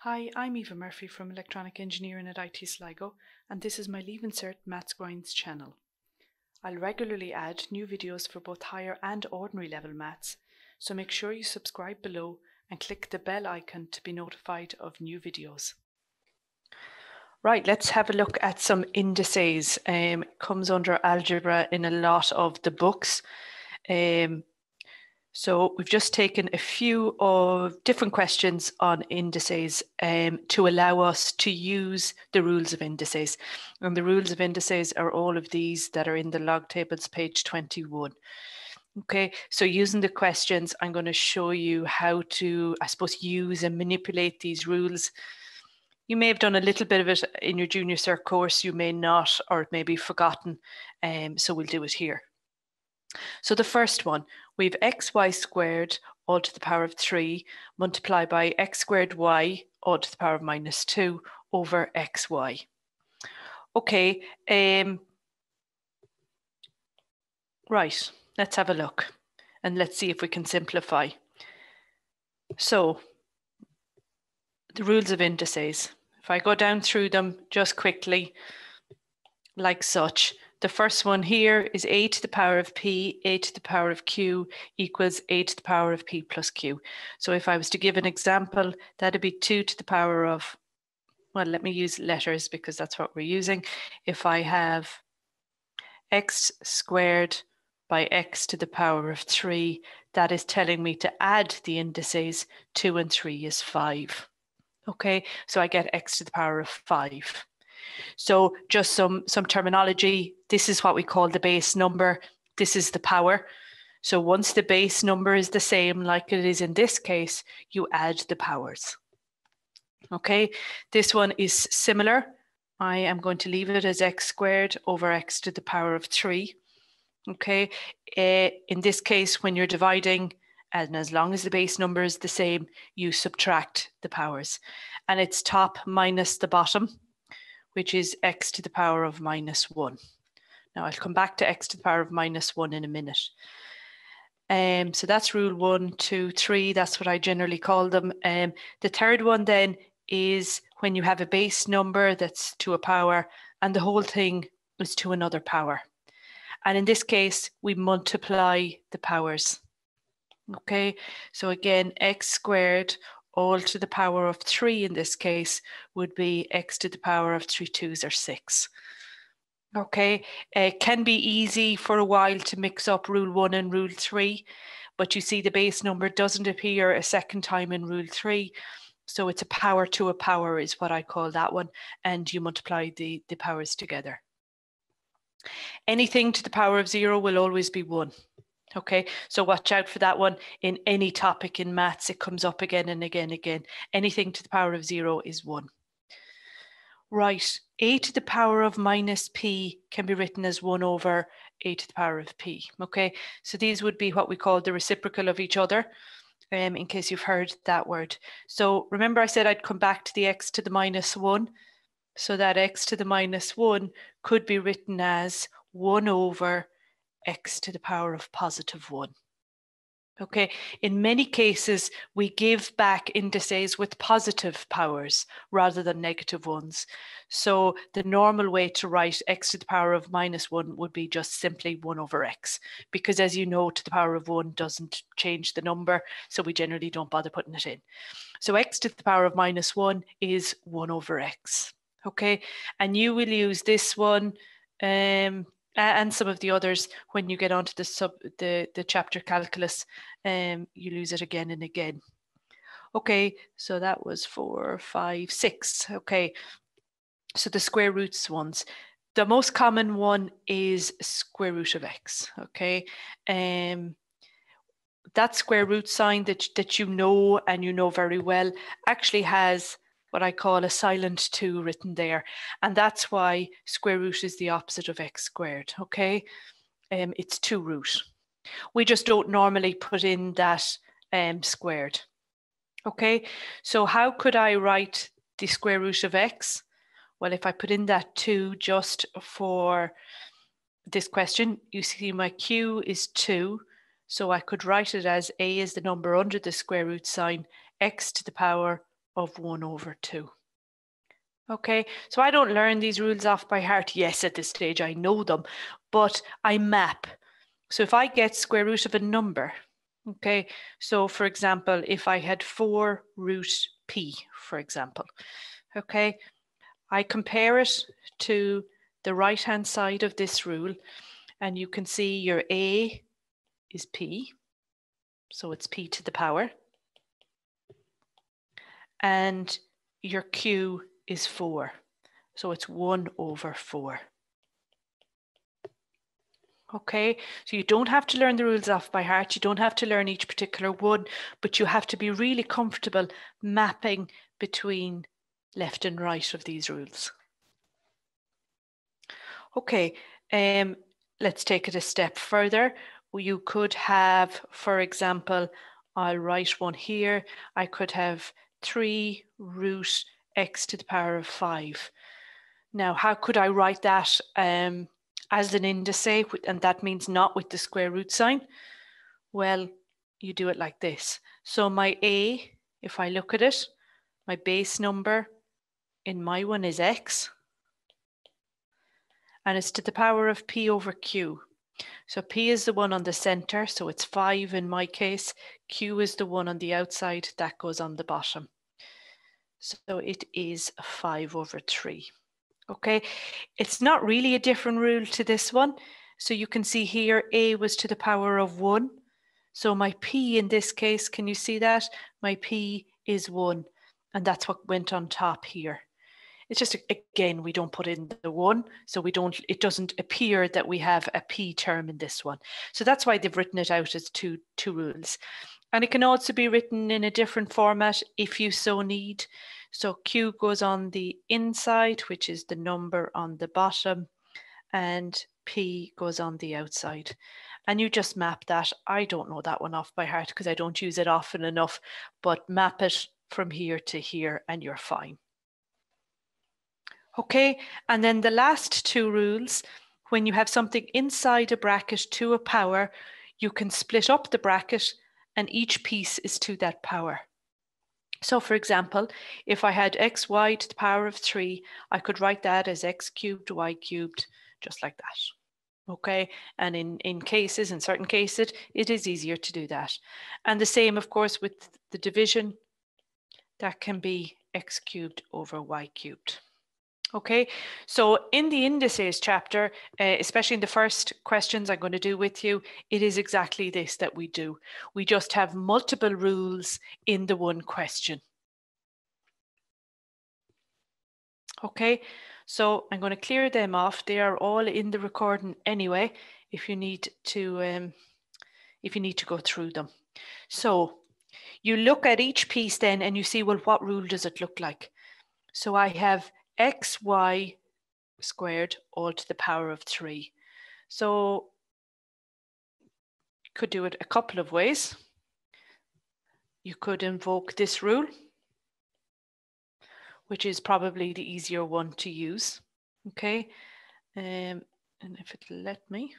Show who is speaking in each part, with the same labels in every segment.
Speaker 1: Hi, I'm Eva Murphy from Electronic Engineering at IT Sligo, and this is my Leaving Cert Maths Grinds channel. I'll regularly add new videos for both higher and ordinary level maths, so make sure you subscribe below and click the bell icon to be notified of new videos. Right, let's have a look at some indices. It comes under algebra in a lot of the books. So we've just taken a few of different questions on indices to allow us to use the rules of indices. And the rules of indices are all of these that are in the log tables, page 21. Okay, so using the questions, I'm going to show you how to, I suppose, use and manipulate these rules. You may have done a little bit of it in your junior cert course, you may not, or it may be forgotten, so we'll do it here. So the first one, we have xy squared all to the power of 3 multiplied by x squared y all to the power of minus 2 over xy. Okay, right, let's have a look and let's see if we can simplify. So the rules of indices, if I go down through them just quickly, like such. The first one here is a to the power of p, a to the power of q equals a to the power of p plus q. So if I was to give an example, that'd be 2 to the power of, well, let me use letters because that's what we're using. If I have x squared by x to the power of 3, that is telling me to add the indices 2 and 3 is 5. Okay, so I get x to the power of 5. So just some terminology. This is what we call the base number. This is the power. So once the base number is the same, like it is in this case, you add the powers. Okay, this one is similar. I am going to leave it as x squared over x to the power of 3. Okay, in this case, when you're dividing, and as long as the base number is the same, you subtract the powers. And it's top minus the bottom, which is x to the power of minus 1. Now I'll come back to x to the power of minus 1 in a minute. So that's rule 1, 2, 3. That's what I generally call them. The third one then is when you have a base number that's to a power and the whole thing is to another power. And in this case, we multiply the powers. Okay, so again, x squared all to the power of 3 in this case would be x to the power of 3 2s or 6. Okay, it can be easy for a while to mix up rule 1 and rule 3, but you see the base number doesn't appear a second time in rule 3. So it's a power to a power is what I call that one, and you multiply the powers together. Anything to the power of 0 will always be 1. Okay, so watch out for that one. In any topic in maths, it comes up again and again and again. Anything to the power of 0 is 1. Right, a to the power of minus p can be written as 1 over a to the power of p. Okay, so these would be what we call the reciprocal of each other, in case you've heard that word. So remember I said I'd come back to the x to the minus 1. So that x to the minus 1 could be written as 1 over x to the power of positive 1. Okay, in many cases, we give back indices with positive powers rather than negative ones. So the normal way to write x to the power of minus 1 would be just simply 1 over x, because as you know, to the power of 1 doesn't change the number, so we generally don't bother putting it in. So x to the power of minus 1 is 1 over x. Okay, and you will use this one and some of the others when you get onto the chapter calculus. You lose it again and again. Okay, so that was 4, 5, 6. Okay, so the square roots ones. The most common one is square root of x. Okay, that square root sign that you know and you know very well actually has what I call a silent 2 written there. And that's why square root is the opposite of x squared, okay? It's 2 root. We just don't normally put in that squared, okay? So how could I write the square root of x? Well, if I put in that 2 just for this question, you see my q is 2. So I could write it as a is the number under the square root sign, x to the power of 1 over 2. Okay, so I don't learn these rules off by heart. Yes, at this stage I know them, but I map. So if I get square root of a number, okay, so for example, if I had 4 root p, for example, okay, I compare it to the right-hand side of this rule, and you can see your a is p, so it's p to the power, and your q is 4, so it's 1 over 4. Okay, so you don't have to learn the rules off by heart. You don't have to learn each particular one, but you have to be really comfortable mapping between left and right of these rules. Okay, let's take it a step further. You could have, for example, I'll write one here. I could have 3 root x to the power of 5. Now, how could I write that as an indice, and that means not with the square root sign? Well, you do it like this. So my a, if I look at it, my base number in my one is x, and it's to the power of p over q. So p is the one on the center, so it's 5 in my case. Q is the one on the outside, that goes on the bottom. So it is 5 over 3. Okay, it's not really a different rule to this one. So you can see here, a was to the power of 1. So my p in this case, can you see that? My p is 1, and that's what went on top here. It's just, again, we don't put in the 1, so it doesn't appear that we have a p term in this one. So that's why they've written it out as two rules. And it can also be written in a different format if you so need. So q goes on the inside, which is the number on the bottom, and p goes on the outside. And you just map that. I don't know that one off by heart because I don't use it often enough, but map it from here to here and you're fine. Okay, and then the last 2 rules, when you have something inside a bracket to a power, you can split up the bracket and each piece is to that power. So for example, if I had xy to the power of 3, I could write that as x cubed, y cubed, just like that. Okay, and in certain cases, it is easier to do that. And the same, of course, with the division, that can be x cubed over y cubed. Okay, so in the indices chapter, especially in the first questions I'm going to do with you, it is exactly this that we do. We just have multiple rules in the one question. Okay, so I'm going to clear them off. They are all in the recording anyway, if you need to go through them. So you look at each piece then and you see, well, what rule does it look like? So I have xy squared all to the power of 3. So you could do it a couple of ways. You could invoke this rule, which is probably the easier one to use. Okay, and if it'll let me,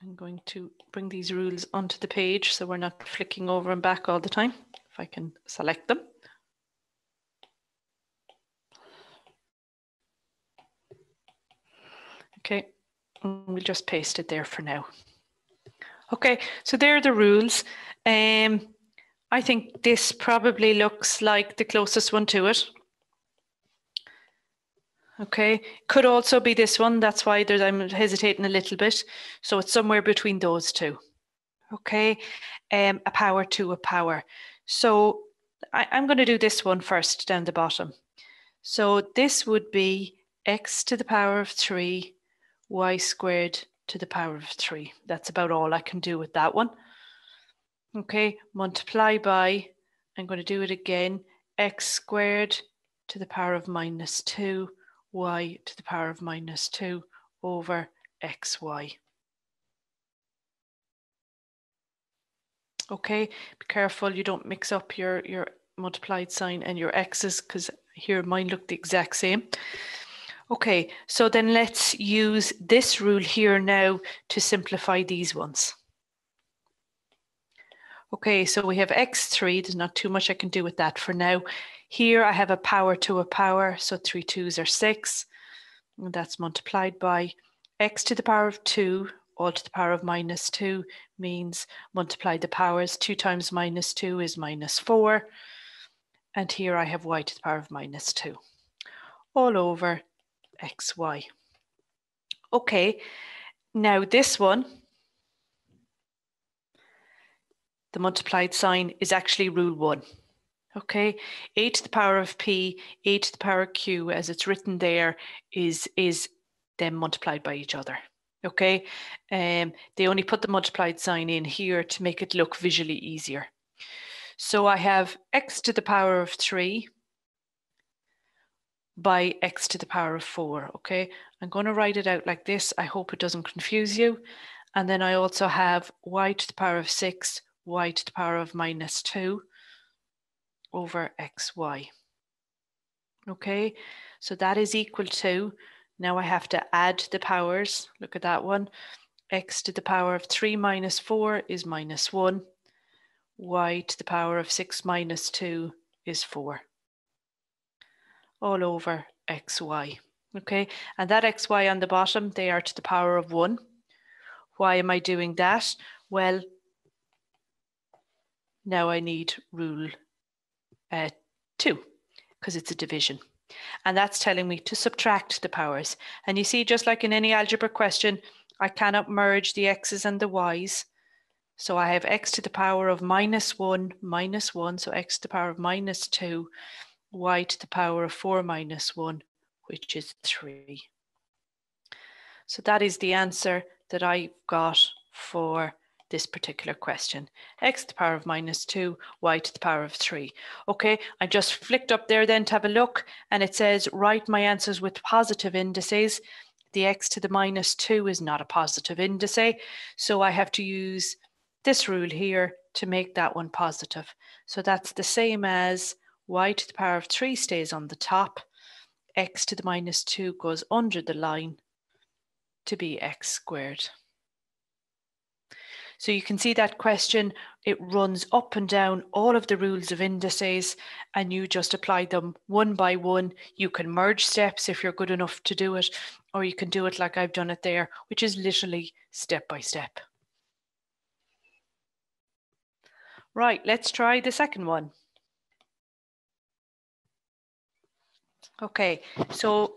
Speaker 1: I'm going to bring these rules onto the page so we're not flicking over and back all the time. If I can select them. Okay, we'll just paste it there for now. Okay, so there are the rules. I think this probably looks like the closest one to it. Okay, could also be this one. That's why I'm hesitating a little bit. So it's somewhere between those two. Okay, a power to a power. So I'm going to do this one first down the bottom. So this would be x to the power of 3, y squared to the power of 3. That's about all I can do with that one. Okay, multiply by, I'm going to do it again, x squared to the power of minus 2, y to the power of minus 2 over xy. Okay, be careful you don't mix up your multiplied sign and your x's, because here mine look the exact same. Okay, so then let's use this rule here now to simplify these ones. Okay, so we have x3. There's not too much I can do with that for now. Here I have a power to a power, so 3 2s are 6. And that's multiplied by x to the power of 2, all to the power of minus 2 means multiply the powers. 2 times minus 2 is minus 4. And here I have y to the power of minus 2, all over xy. Okay, now this one, the multiplied sign is actually rule 1. Okay, a to the power of p, a to the power of q, as it's written there, is then multiplied by each other. Okay, they only put the multiplied sign in here to make it look visually easier. So I have x to the power of 3 by x to the power of 4. Okay, I'm going to write it out like this. I hope it doesn't confuse you. And then I also have y to the power of 6, y to the power of minus 2 over xy. Okay, so that is equal to, now I have to add the powers. Look at that one. X to the power of 3 minus 4 is minus 1. Y to the power of 6 minus 2 is 4. All over xy. Okay, and that xy on the bottom, they are to the power of 1. Why am I doing that? Well, now I need rule 2, because it's a division. And that's telling me to subtract the powers. And you see, just like in any algebra question, I cannot merge the x's and the y's. So I have x to the power of minus 1, so x to the power of minus 2, y to the power of 4 minus 1, which is 3. So that is the answer that I got for this particular question. X to the power of minus 2, y to the power of 3. Okay, I just flicked up there then to have a look, and it says write my answers with positive indices. The x to the minus 2 is not a positive indice, so I have to use this rule here to make that one positive. So that's the same as y to the power of 3 stays on the top, x to the minus 2 goes under the line to be x squared. So you can see that question, it runs up and down all of the rules of indices, and you just apply them one by one. You can merge steps if you're good enough to do it, or you can do it like I've done it there, which is literally step by step. Right, let's try the second one. Okay, so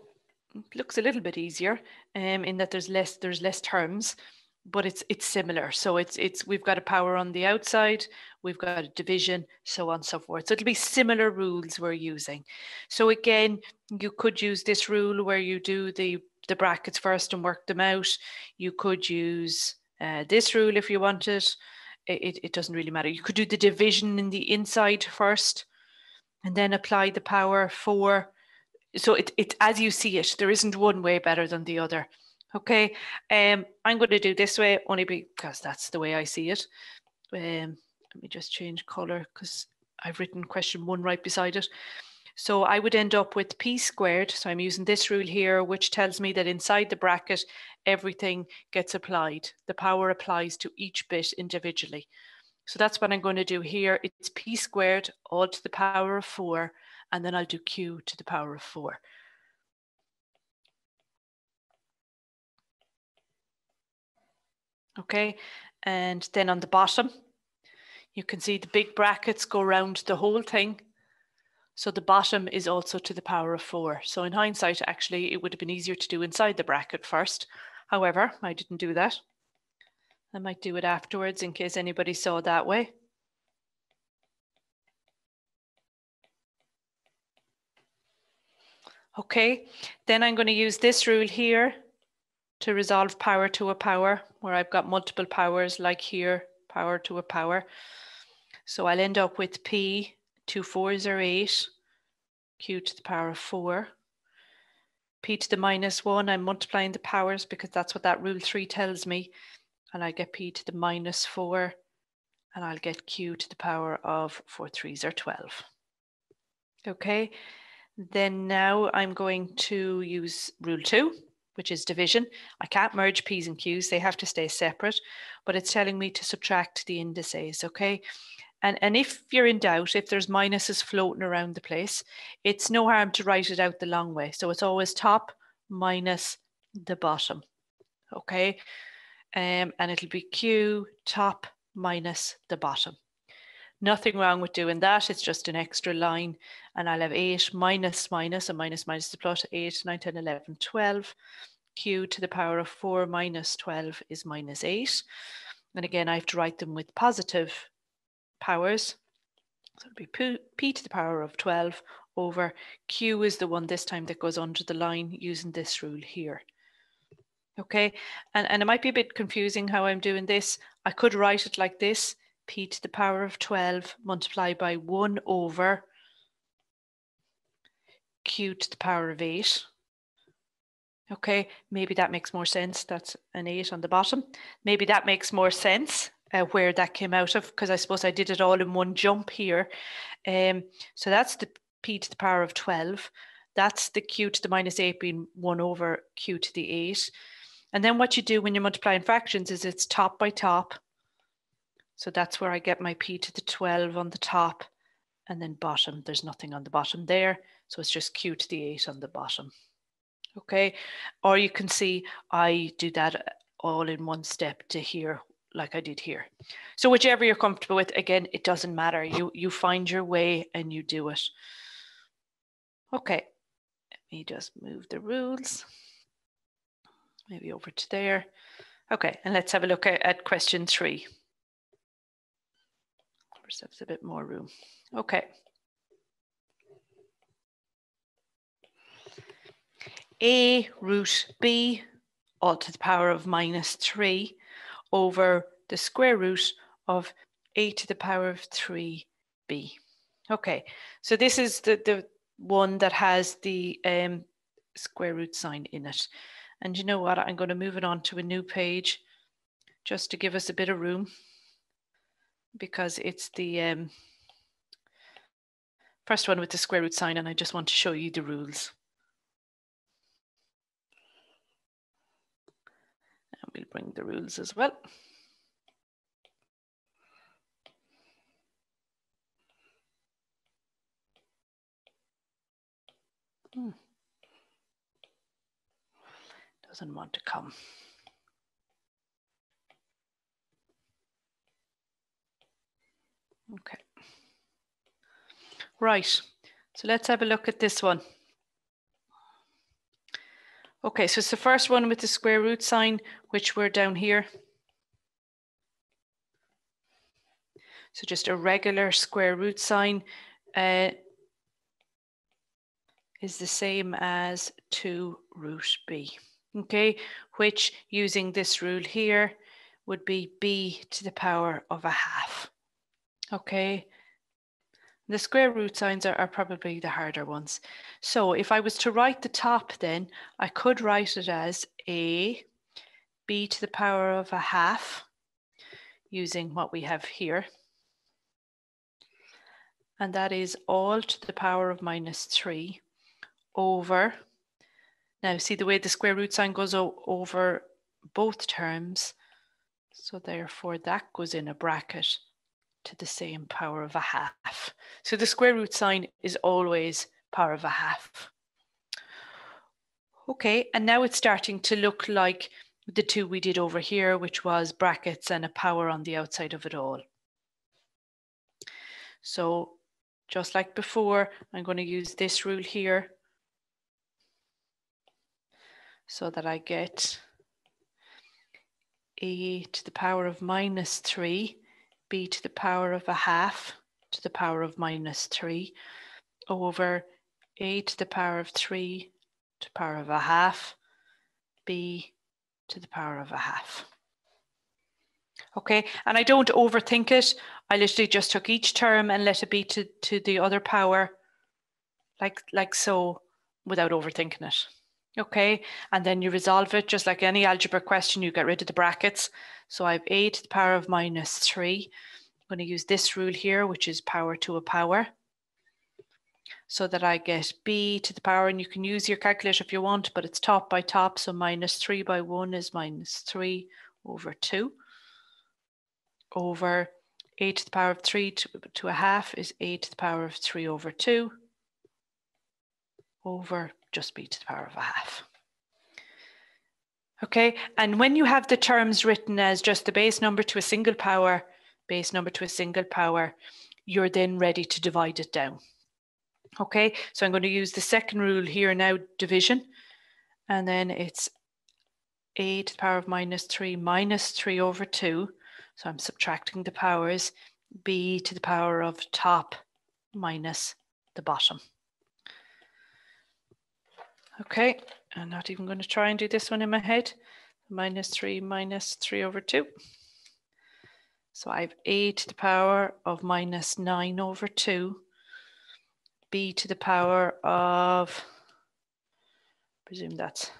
Speaker 1: it looks a little bit easier in that there's less terms, but it's similar. So we've got a power on the outside, we've got a division, so on and so forth. So it'll be similar rules we're using. So again, you could use this rule where you do the brackets first and work them out. You could use this rule if you wanted. It doesn't really matter. You could do the division in the inside first and then apply the power 4. So it's as you see it. There isn't one way better than the other. Okay, I'm going to do this way only because that's the way I see it. Let me just change color because I've written question 1 right beside it. So I would end up with p squared. So I'm using this rule here, which tells me that inside the bracket, everything gets applied. The power applies to each bit individually. So that's what I'm going to do here. It's p squared all to the power of 4, and then I'll do q to the power of 4. Okay, and then on the bottom, you can see the big brackets go around the whole thing. So the bottom is also to the power of 4. So in hindsight, actually, it would have been easier to do inside the bracket first. However, I didn't do that. I might do it afterwards in case anybody saw it that way. Okay, then I'm going to use this rule here to resolve power to a power, where I've got multiple powers like here, power to a power. So I'll end up with p, 2 4s are 8, q to the power of 4. P to the minus 1, I'm multiplying the powers because that's what that rule 3 tells me. And I get p to the minus 4, and I'll get q to the power of 4 3s are 12. Okay, then now I'm going to use rule 2, which is division. I can't merge P's and Q's, they have to stay separate, but it's telling me to subtract the indices, okay? And if you're in doubt, if there's minuses floating around the place, it's no harm to write it out the long way. So it's always top minus the bottom, okay? And it'll be Q top minus the bottom. Nothing wrong with doing that. It's just an extra line. And I'll have 8 minus minus, and minus minus the plus 8, 9, 10, 11, 12. Q to the power of 4 minus 12 is minus 8. And again, I have to write them with positive powers. So it'll be P to the power of 12 over Q is the one this time that goes under the line using this rule here. Okay, and it might be a bit confusing how I'm doing this. I could write it like this. P to the power of 12 multiplied by 1 over Q to the power of 8. Okay, maybe that makes more sense. That's an 8 on the bottom. Maybe that makes more sense where that came out of, because I suppose I did it all in one jump here. So that's the P to the power of 12. That's the Q to the minus 8 being 1 over Q to the 8. And then what you do when you're multiplying fractions is it's top by top. So that's where I get my P to the 12 on the top, and then bottom. There's nothing on the bottom there. So it's just Q to the 8 on the bottom. Okay, or you can see I do that all in one step to here, like I did here. So whichever you're comfortable with, again, it doesn't matter. You find your way and you do it. Okay, let me just move the rules. Maybe over to there. Okay, and let's have a look at question 3. There's a bit more room. Okay. A root B all to the power of minus 3 over the square root of a to the power of 3b. Okay, so this is the one that has the square root sign in it. And you know what? I'm going to move it on to a new page just to give us a bit of room, because it's the first one with the square root sign, and I just want to show you the rules. And we'll bring the rules as well. Doesn't want to come. Okay. Right, so let's have a look at this one. Okay, so it's the first one with the square root sign, which we're down here. So just a regular square root sign is the same as 2 root b. Okay, which using this rule here would be b to the power of a half. Okay. The square root signs are probably the harder ones. So if I was to write the top, then I could write it as a b to the power of a half using what we have here. And that is all to the power of minus 3 over, now see the way the square root sign goes over both terms. So therefore that goes in a bracket to the same power of a half. So the square root sign is always power of a half. Okay, and now it's starting to look like the two we did over here, which was brackets and a power on the outside of it all. So just like before, I'm going to use this rule here so that I get a to the power of minus 3 b to the power of a half to the power of minus 3 over a to the power of 3 to the power of a half b to the power of a half. Okay, and I don't overthink it. I literally just took each term and let it be to the other power like so without overthinking it. Okay, and then you resolve it just like any algebra question. You get rid of the brackets. So I have a to the power of minus 3. I'm going to use this rule here, which is power to a power. so that I get b to the power, and you can use your calculator if you want, but it's top by top, so minus 3 by 1 is minus 3 over 2, over a to the power of 3 to a half is a to the power of 3 over 2, over just b to the power of a half. Okay, and when you have the terms written as just the base number to a single power, you're then ready to divide it down. Okay, so I'm going to use the second rule here now, division, and then it's a to the power of minus 3 over 2, so I'm subtracting the powers, b to the power of top minus the bottom. Okay, I'm not even going to try and do this one in my head. Minus 3 over 2. So I have a to the power of minus 9 over 2, b to the power of, presume that's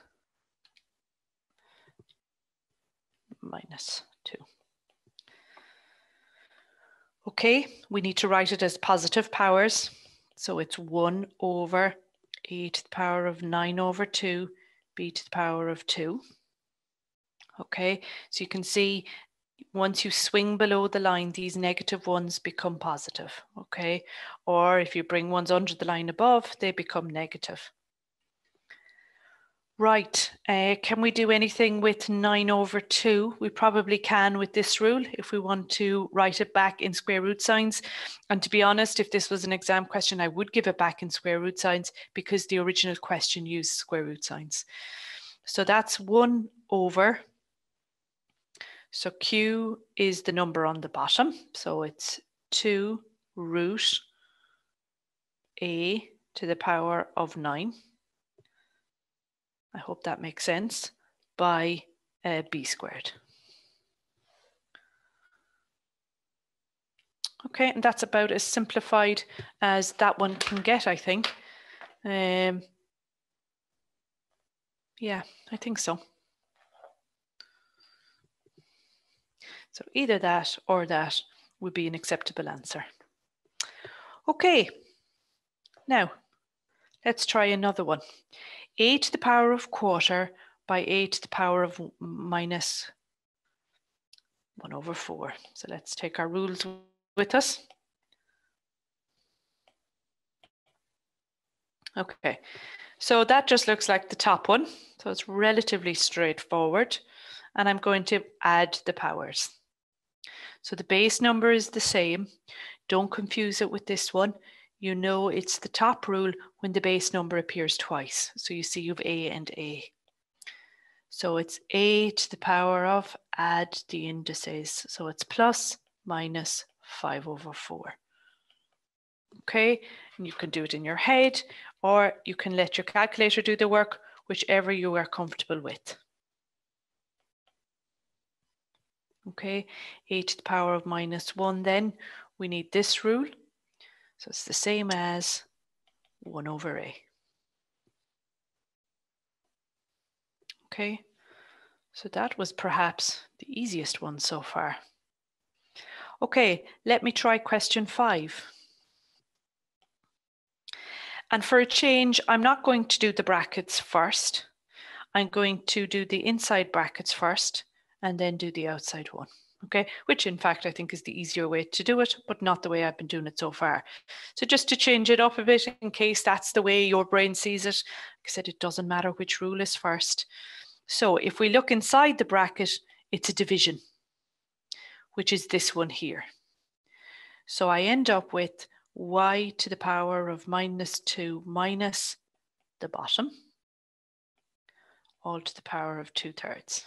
Speaker 1: minus 2. Okay, we need to write it as positive powers. So it's 1 over a to the power of 9 over 2, b to the power of 2. Okay, so you can see once you swing below the line, these negative ones become positive. Okay, or if you bring ones under the line above, they become negative. Right, can we do anything with 9 over 2? We probably can with this rule if we want to write it back in square root signs. And to be honest, if this was an exam question, I would give it back in square root signs because the original question used square root signs. So that's 1 over, so Q is the number on the bottom. So it's 2 root a to the power of 9. I hope that makes sense, by b squared. Okay, and that's about as simplified as that one can get, I think. Yeah, I think so. So either that or that would be an acceptable answer. Okay, now let's try another one. A to the power of quarter by a to the power of minus 1 over 4. So let's take our rules with us. Okay, so that just looks like the top one. So it's relatively straightforward. And I'm going to add the powers. So the base number is the same. Don't confuse it with this one. You know it's the top rule when the base number appears twice. So you see you've a and a. So it's a to the power of, add the indices. So it's plus minus 5 over 4. Okay, and you can do it in your head, or you can let your calculator do the work, whichever you are comfortable with. Okay, a to the power of minus 1 then, we need this rule. So it's the same as 1 over a. Okay, so that was perhaps the easiest one so far. Okay, let me try question 5. And for a change, I'm not going to do the brackets first. I'm going to do the inside brackets first and then do the outside one. Okay, which in fact I think is the easier way to do it, but not the way I've been doing it so far. So just to change it up a bit in case that's the way your brain sees it, like I said, it doesn't matter which rule is first. So if we look inside the bracket, it's a division, which is this one here. So I end up with y to the power of minus 2 minus the bottom, all to the power of 2/3.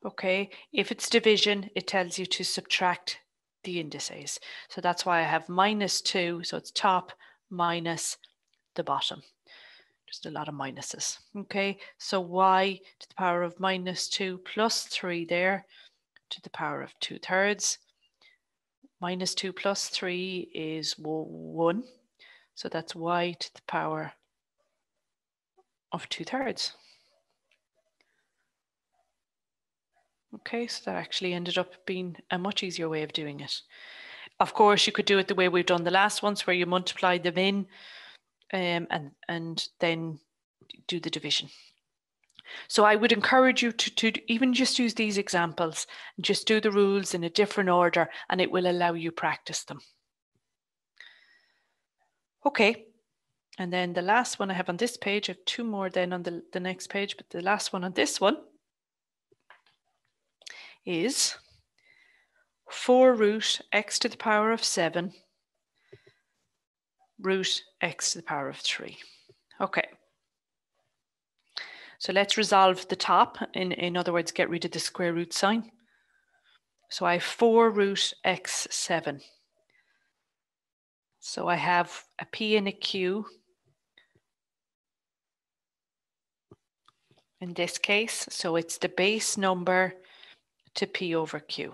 Speaker 1: Okay, if it's division, it tells you to subtract the indices. So that's why I have minus 2, so it's top minus the bottom. Just a lot of minuses. Okay, so y to the power of minus 2 plus 3 there to the power of 2/3. Minus 2 plus 3 is 1. So that's y to the power of 2/3. Okay, so that actually ended up being a much easier way of doing it. Of course, you could do it the way we've done the last ones, where you multiply them in and then do the division. So I would encourage you to even just use these examples and just do the rules in a different order, and it will allow you practice them. Okay, and then the last one I have on this page, I have two more then on the next page, but the last one on this one is 4 root x to the power of 7 root x to the power of 3. Okay. So let's resolve the top, in other words, get rid of the square root sign. So I have 4 root x7. So I have a p and a q in this case. So it's the base number to p over q.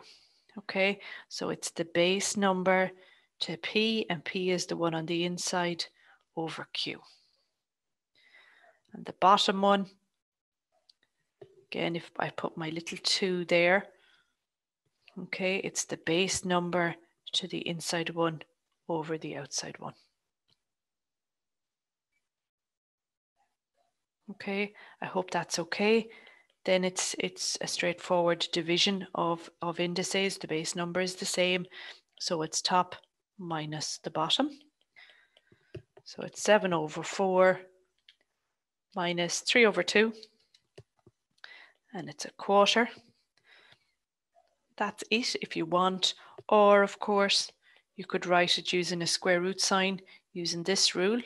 Speaker 1: Okay, so it's the base number to p, and p is the one on the inside, over q. And the bottom one, again, if I put my little 2 there, okay, it's the base number to the inside one over the outside one. Okay, I hope that's okay. Then it's a straightforward division of indices. The base number is the same, so it's top minus the bottom. So it's 7 over 4 minus 3 over 2, and it's a quarter. That's it if you want, or of course you could write it using a square root sign using this rule.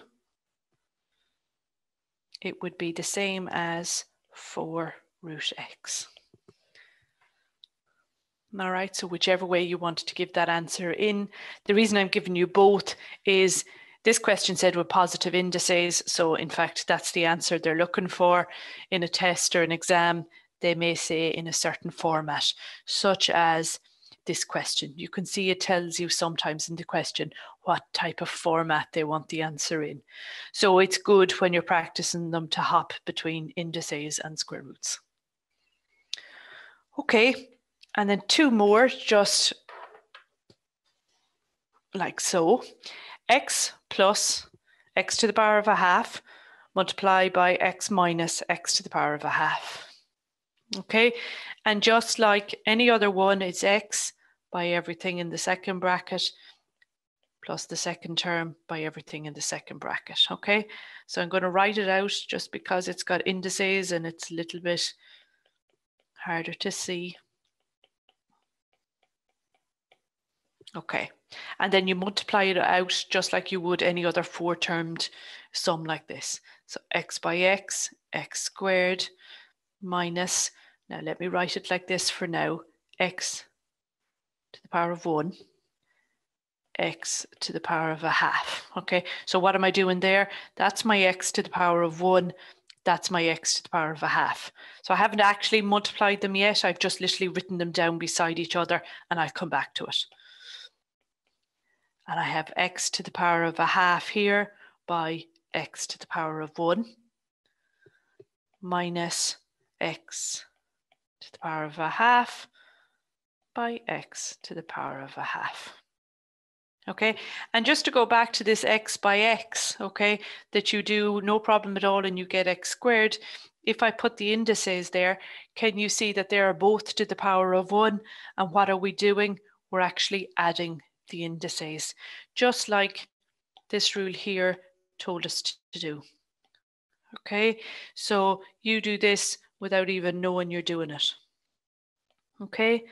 Speaker 1: It would be the same as 4 root x. All right, so whichever way you want to give that answer in. The reason I'm giving you both is this question said with positive indices, so in fact that's the answer they're looking for in a test or an exam. They may say in a certain format, such as this question. You can see it tells you sometimes in the question what type of format they want the answer in. So it's good when you're practicing them to hop between indices and square roots. Okay, and then 2 more, just like so. X plus x to the power of a half multiplied by x minus x to the power of a half. Okay, and just like any other one, it's x by everything in the second bracket plus the second term by everything in the second bracket. Okay, so I'm going to write it out just because it's got indices and it's a little bit harder to see. Okay, and then you multiply it out just like you would any other 4-termed sum like this. So x by x, x squared minus, now let me write it like this for now, x to the power of 1, x to the power of a half. Okay, so what am I doing there? That's my x to the power of 1, that's my x to the power of a half. So I haven't actually multiplied them yet, I've just literally written them down beside each other, and I'll come back to it. And I have x to the power of a half here by x to the power of 1 minus x to the power of a half by x to the power of a half. Okay, and just to go back to this x by x, okay, that you do no problem at all and you get x squared. If I put the indices there, can you see that they are both to the power of 1? And what are we doing? We're actually adding the indices, just like this rule here told us to do. Okay, so you do this without even knowing you're doing it. Okay,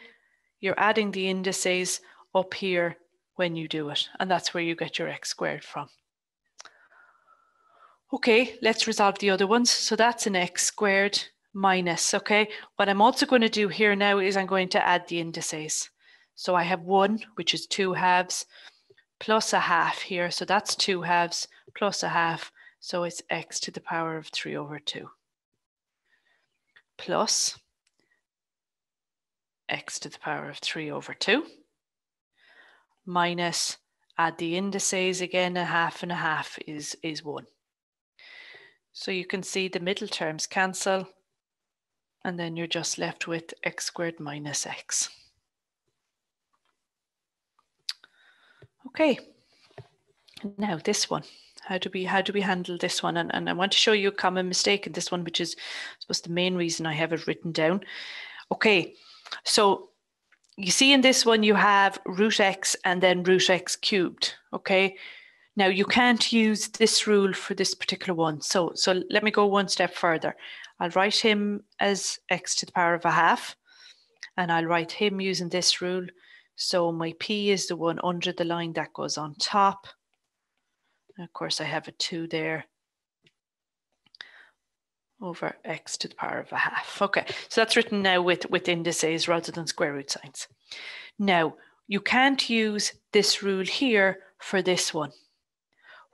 Speaker 1: you're adding the indices up here when you do it, and that's where you get your x squared from. Okay, let's resolve the other ones. So that's an x squared minus, okay, what I'm also going to do here now is I'm going to add the indices. So I have 1, which is 2 halves, plus a half here. So that's 2 halves plus a half. So it's x to the power of 3 over 2. Plus x to the power of 3 over 2. Minus, add the indices again, a half and a half is 1. So you can see the middle terms cancel. And then you're just left with x squared minus x. Okay, now this one. How do we handle this one? And I want to show you a common mistake in this one, which is, I suppose, the main reason I have it written down. Okay, so you see in this one you have root x and then root x cubed. Okay, now you can't use this rule for this particular one. So let me go one step further. I'll write him as x to the power of a half, and I'll write him using this rule. So my p is the one under the line that goes on top. And of course, I have a 2 there over x to the power of a half. Okay, so that's written now with indices rather than square root signs. Now, you can't use this rule here for this one.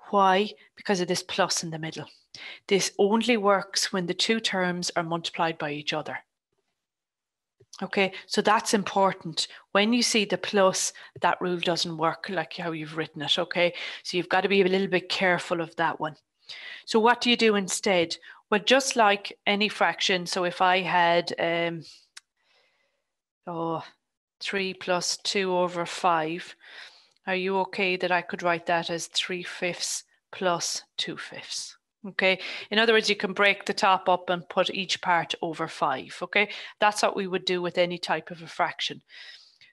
Speaker 1: Why? Because of this plus in the middle. This only works when the two terms are multiplied by each other. Okay, so that's important. When you see the plus, that rule doesn't work like how you've written it, okay? So you've got to be a little bit careful of that one. So what do you do instead? Well, just like any fraction, so if I had 3 plus 2 over 5, are you okay that I could write that as 3/5 plus 2/5? Okay, in other words, you can break the top up and put each part over 5. Okay, that's what we would do with any type of a fraction.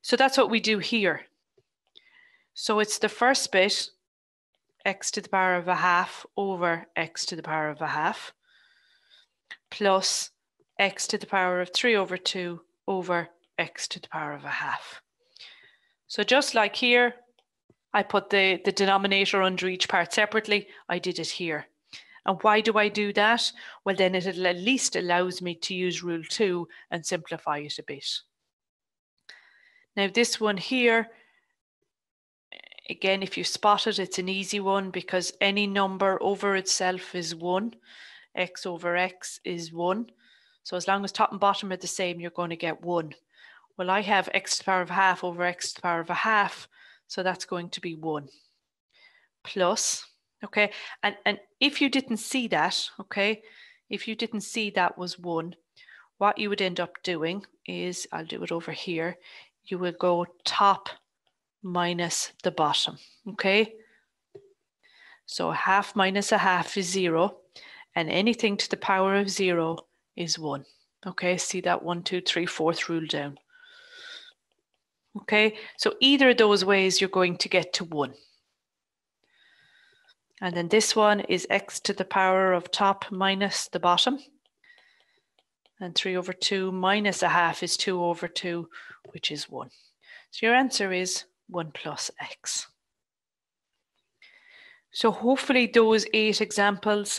Speaker 1: So that's what we do here. So it's the first bit, x to the power of a half over x to the power of a half, plus x to the power of 3 over 2 over x to the power of a half. So just like here, I put the denominator under each part separately, I did it here. And why do I do that? Well, then it at least allows me to use rule 2 and simplify it a bit. Now this one here, again, if you spot it, it's an easy one because any number over itself is 1. X over x is 1. So as long as top and bottom are the same, you're going to get 1. Well, I have x to the power of a half over x to the power of a half, so that's going to be 1. Plus, okay, and if you didn't see that, okay, if you didn't see that was 1, what you would end up doing is, I'll do it over here, you will go top minus the bottom, okay? So a half minus a half is 0, and anything to the power of 0 is 1. Okay, see that 1, 2, 3, 4th rule down. Okay, so either of those ways you're going to get to 1. And then this one is x to the power of top minus the bottom. And 3 over 2 minus a half is 2 over 2, which is 1. So your answer is 1 plus x. So hopefully those 8 examples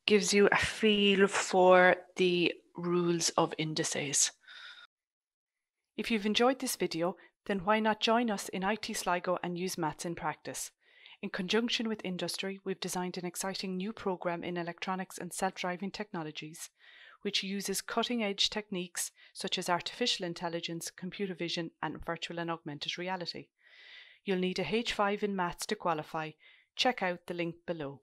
Speaker 1: gives you a feel for the rules of indices. If you've enjoyed this video, then why not join us in IT Sligo and use maths in practice. In conjunction with industry, we've designed an exciting new program in electronics and self-driving technologies, which uses cutting-edge techniques such as artificial intelligence, computer vision, and virtual and augmented reality. You'll need a H5 in maths to qualify. Check out the link below.